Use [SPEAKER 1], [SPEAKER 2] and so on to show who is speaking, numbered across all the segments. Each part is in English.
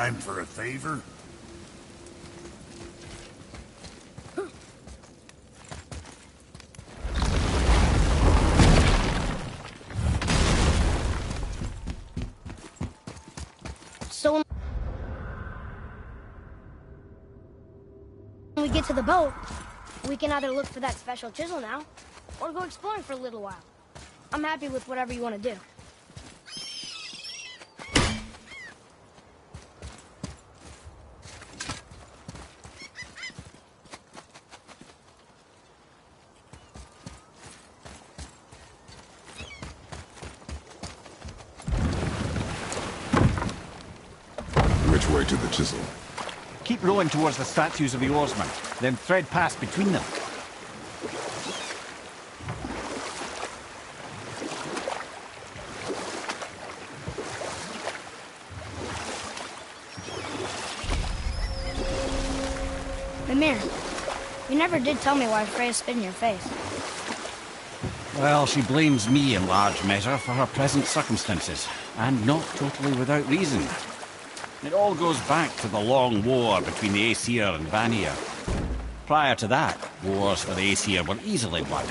[SPEAKER 1] time for a favor?
[SPEAKER 2] So when we get to the boat, we can either look for that special chisel now, or go exploring for a little while. I'm happy with whatever you want to do.
[SPEAKER 3] Which way to the chisel?
[SPEAKER 4] Keep rowing towards the statues of the oarsmen, then thread past between them.
[SPEAKER 2] Mimir, you never did tell me why Freya spit in your face.
[SPEAKER 4] Well, she blames me in large measure for her present circumstances, and not totally without reason. It all goes back to the long war between the Aesir and Vanir. Prior to that, wars for the Aesir were easily won,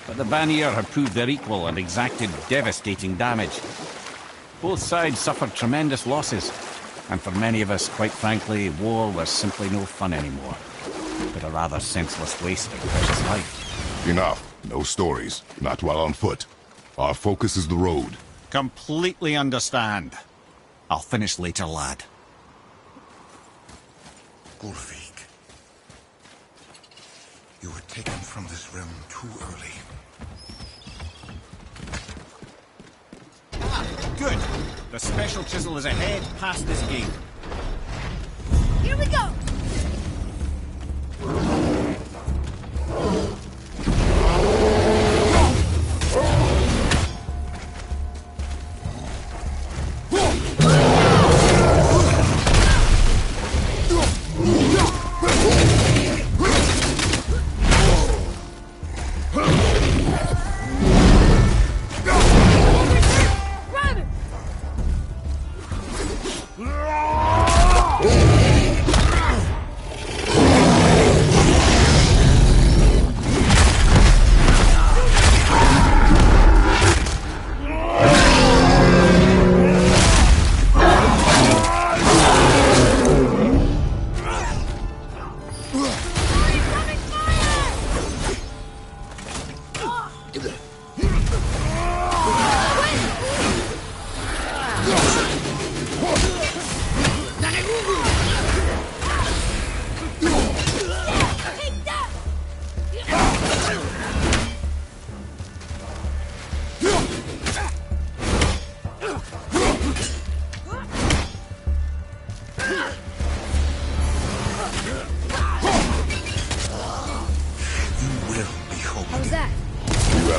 [SPEAKER 4] but the Vanir had proved their equal and exacted devastating damage. Both sides suffered tremendous losses, and for many of us, quite frankly, war was simply no fun anymore, but a rather senseless waste of precious life.
[SPEAKER 3] Enough. No stories. Not while on foot. Our focus is the road.
[SPEAKER 4] Completely understand. I'll finish later, lad.
[SPEAKER 5] Gullveig, you were taken from this realm too early.
[SPEAKER 4] Good. The special chisel is ahead, past this gate.
[SPEAKER 2] Here we go!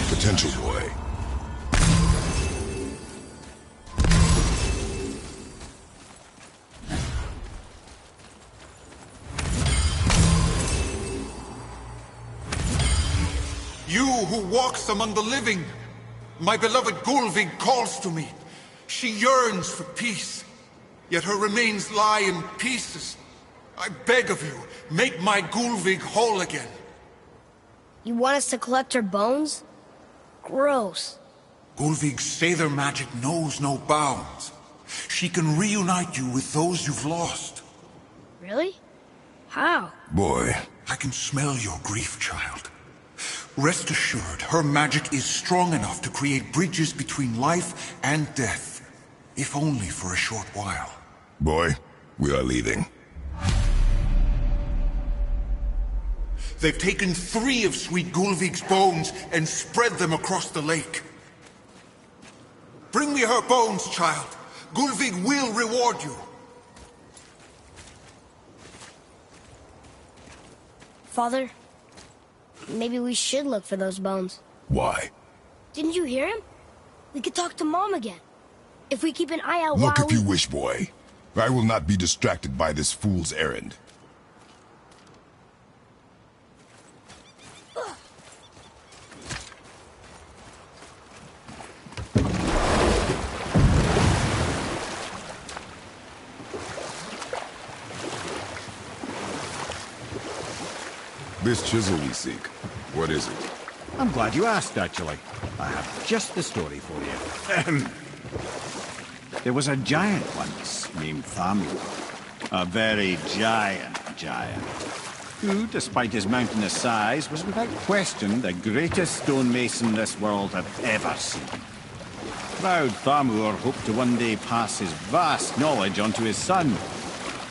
[SPEAKER 3] Potential, boy.
[SPEAKER 5] You who walks among the living, my beloved Gullveig calls to me. She yearns for peace, yet her remains lie in pieces. I beg of you, make my Gullveig whole again.
[SPEAKER 2] You want us to collect her bones? Gross.
[SPEAKER 5] Gullveig's Seidr magic knows no bounds. She can reunite you with those you've lost.
[SPEAKER 2] Really? How?
[SPEAKER 3] Boy.
[SPEAKER 5] I can smell your grief, child. Rest assured, her magic is strong enough to create bridges between life and death. If only for a short while.
[SPEAKER 3] Boy, we are leaving.
[SPEAKER 5] They've taken 3 of sweet Gullveig's bones and spread them across the lake. Bring me her bones, child. Gullveig will reward you.
[SPEAKER 2] Father, maybe we should look for those bones.
[SPEAKER 3] Why?
[SPEAKER 2] Didn't you hear him? We could talk to Mom again. If we keep an eye out
[SPEAKER 3] Look
[SPEAKER 2] while
[SPEAKER 3] if you wish, boy. I will not be distracted by this fool's errand. This chisel we seek, what is it?
[SPEAKER 4] I'm glad you asked, actually. I have just the story for you. There was a giant once named Thamur. A very giant, who, despite his mountainous size, was without question the greatest stonemason this world had ever seen. Proud Thamur hoped to one day pass his vast knowledge on to his son.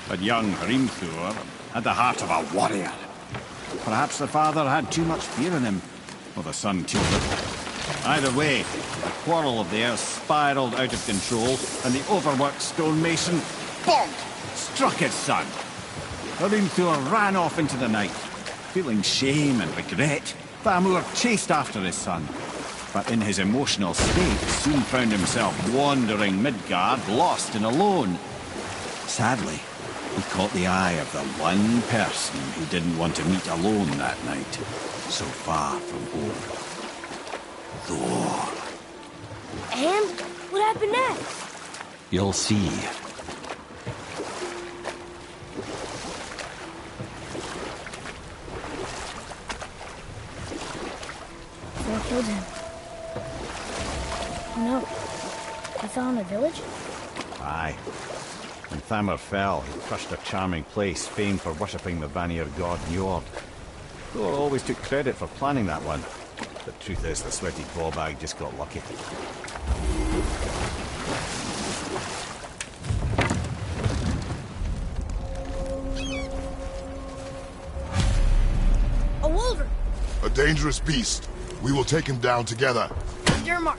[SPEAKER 4] But young Hrimthur had the heart of a warrior. Perhaps the father had too much fear in him, or the son too little. Either way, the quarrel of theirs spiraled out of control, and the overworked stonemason, bonk, struck his son. Hrimthur ran off into the night. Feeling shame and regret, Thamur chased after his son. But in his emotional state, soon found himself wandering Midgard, lost and alone. Sadly, he caught the eye of the one person he didn't want to meet alone that night, so far from home. Thor.
[SPEAKER 2] And what happened next?
[SPEAKER 4] You'll see.
[SPEAKER 2] Thor killed him. No. He fell in the village?
[SPEAKER 4] Aye. When Thamur fell, he crushed a charming place famed for worshipping the Vanir god Njord. Thor always took credit for planning that one. The truth is, the sweaty ballbag just got lucky.
[SPEAKER 2] A wolverine!
[SPEAKER 3] A dangerous beast. We will take him down together.
[SPEAKER 2] Your mark.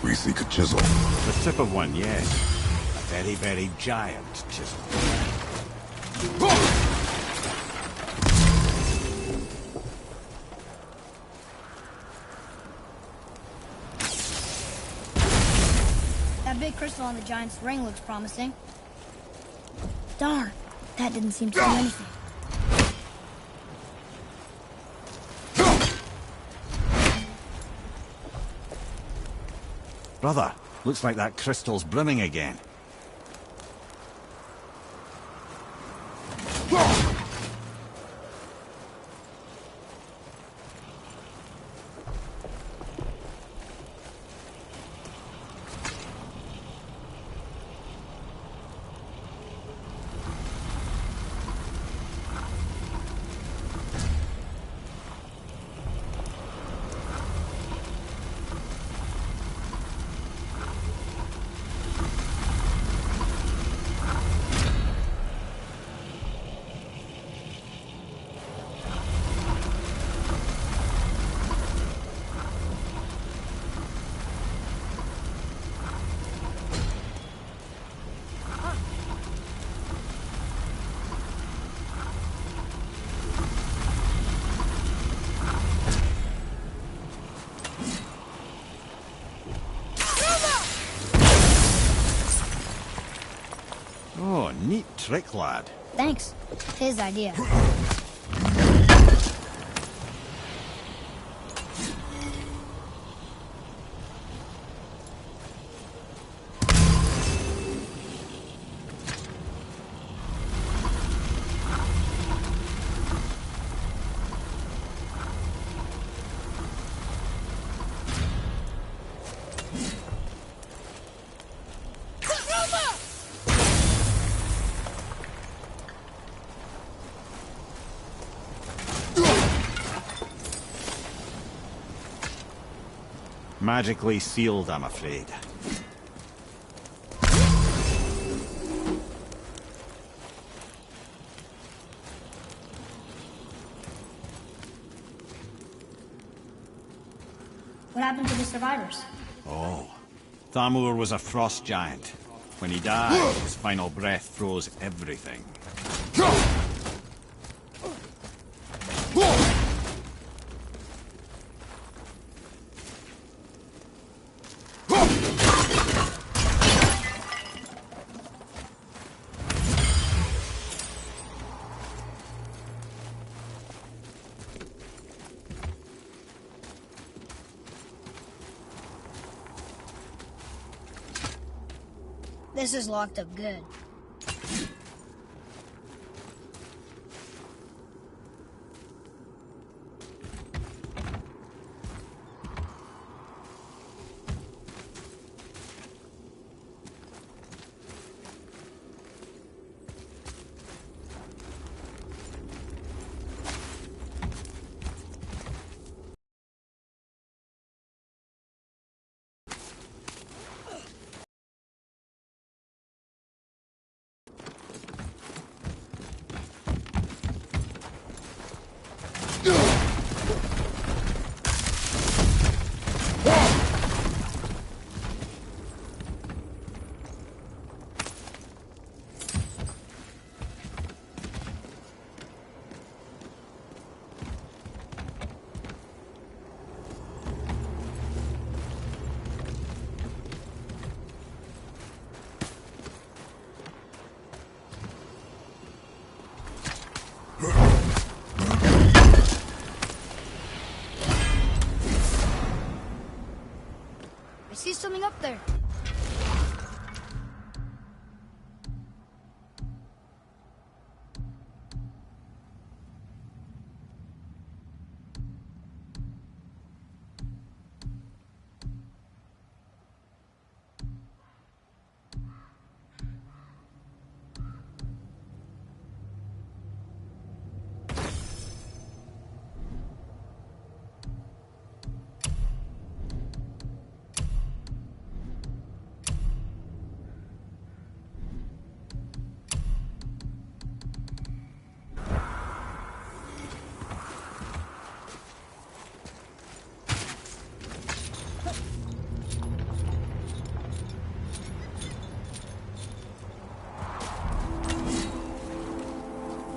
[SPEAKER 3] We seek a chisel.
[SPEAKER 4] The tip of one, yes. A very, very giant chisel.
[SPEAKER 2] That big crystal on the giant's ring looks promising. Darn, that didn't seem to do anything.
[SPEAKER 4] Brother, looks like that crystal's brimming again. Oh, neat trick, lad.
[SPEAKER 2] Thanks. His idea.
[SPEAKER 4] Magically sealed, I'm afraid.
[SPEAKER 1] What happened to the survivors?
[SPEAKER 4] Oh. Thamur was a frost giant. When he died, his final breath froze everything.
[SPEAKER 2] This is locked up good. I see something up there.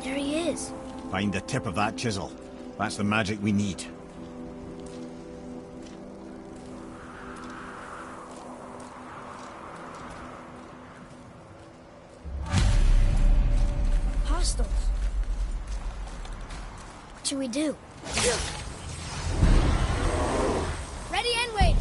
[SPEAKER 2] There he is.
[SPEAKER 4] Find the tip of that chisel. That's the magic we need.
[SPEAKER 2] Hostiles. What should we do? Ready and wait.